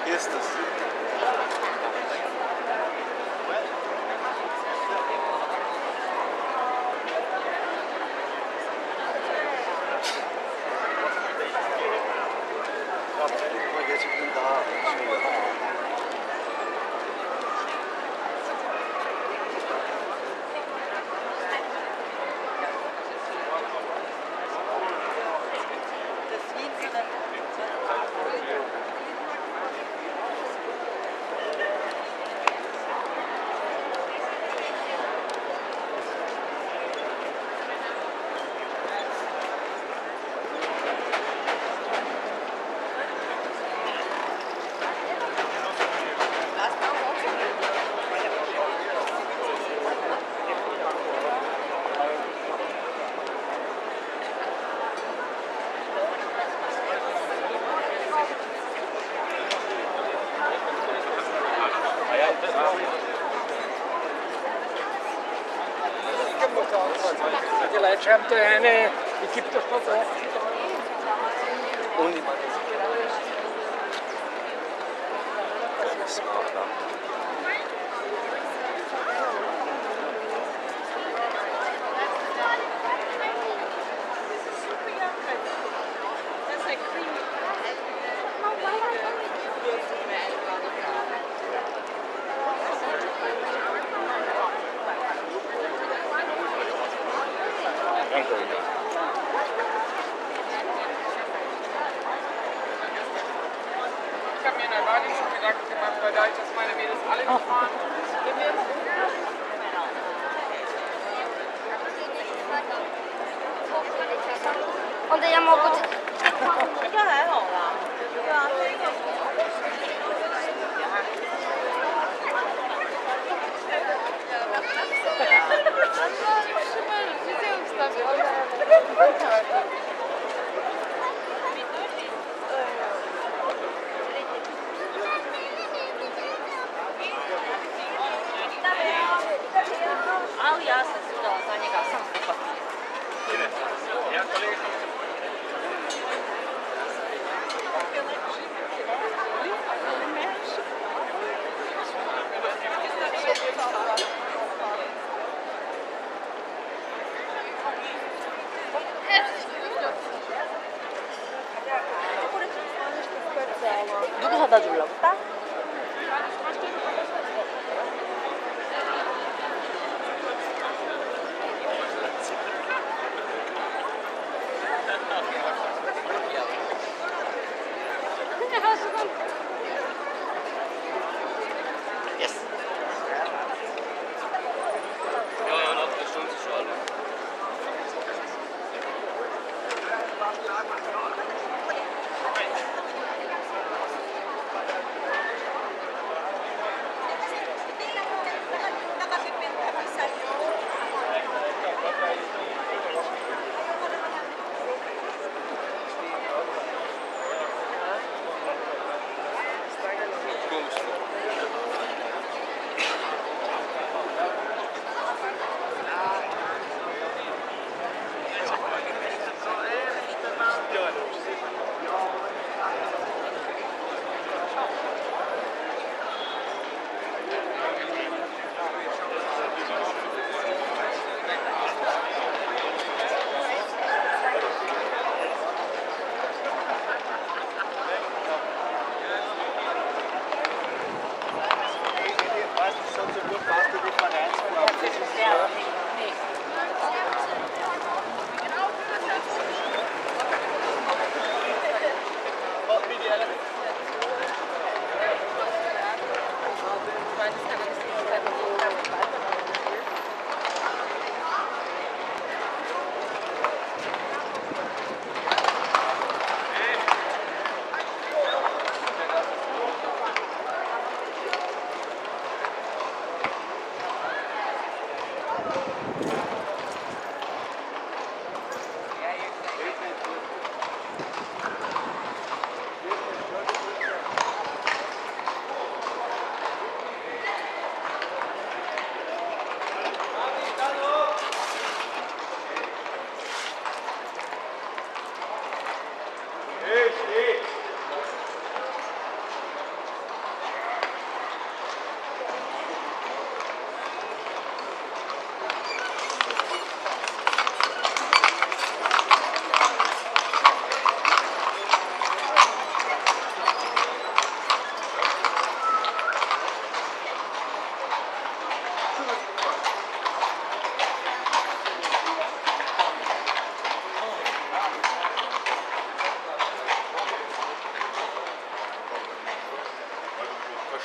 Jest es. Gerçekten daha şey. Die Leitschärmte eine, die gibt es noch so. Und Ich habe mir in der Bali schon Gedanken gemacht, weil da ich das meine Mädels alle gefahren. Andiamo a poter... 这还好啦，对啊，这个。Ali ja sam sudala za njega, sam skupa. 누구 사다 주려고? 딸?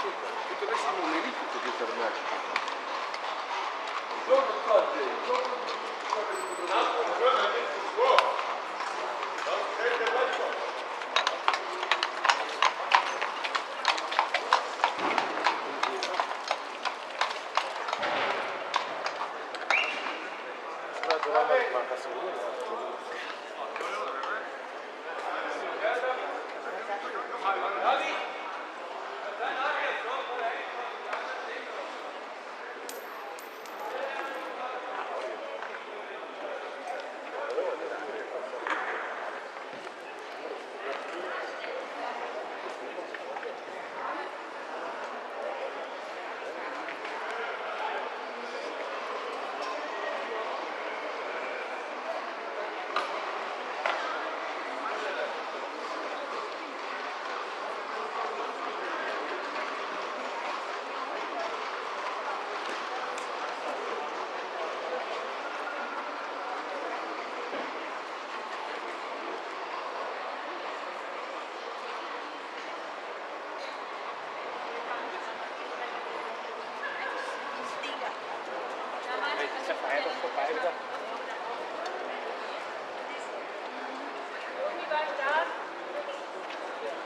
Tutto questo non è tutto di per me.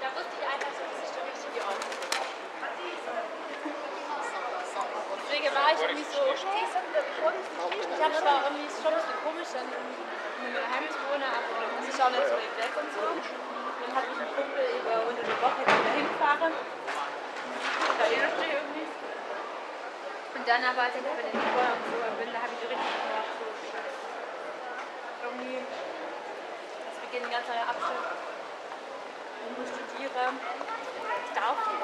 Da wusste ich einfach so, das ist schon richtig die Ordnung. Deswegen war ich irgendwie so, ich habe zwar irgendwie schon ein bisschen komisch, dann in meiner Heim zu wohnen, aber dann muss ich auch nicht so weit weg und so. Dann hat mich ein Kumpel über unter der Woche wieder hingefahren. Da irrt mich irgendwie. Und dann aber, als ich bei den Vorher und so bin, da habe ich so richtig gedacht, so irgendwie, es beginnt ein ganz neuer Abschnitt. Ich muss studieren. Ich darf nicht.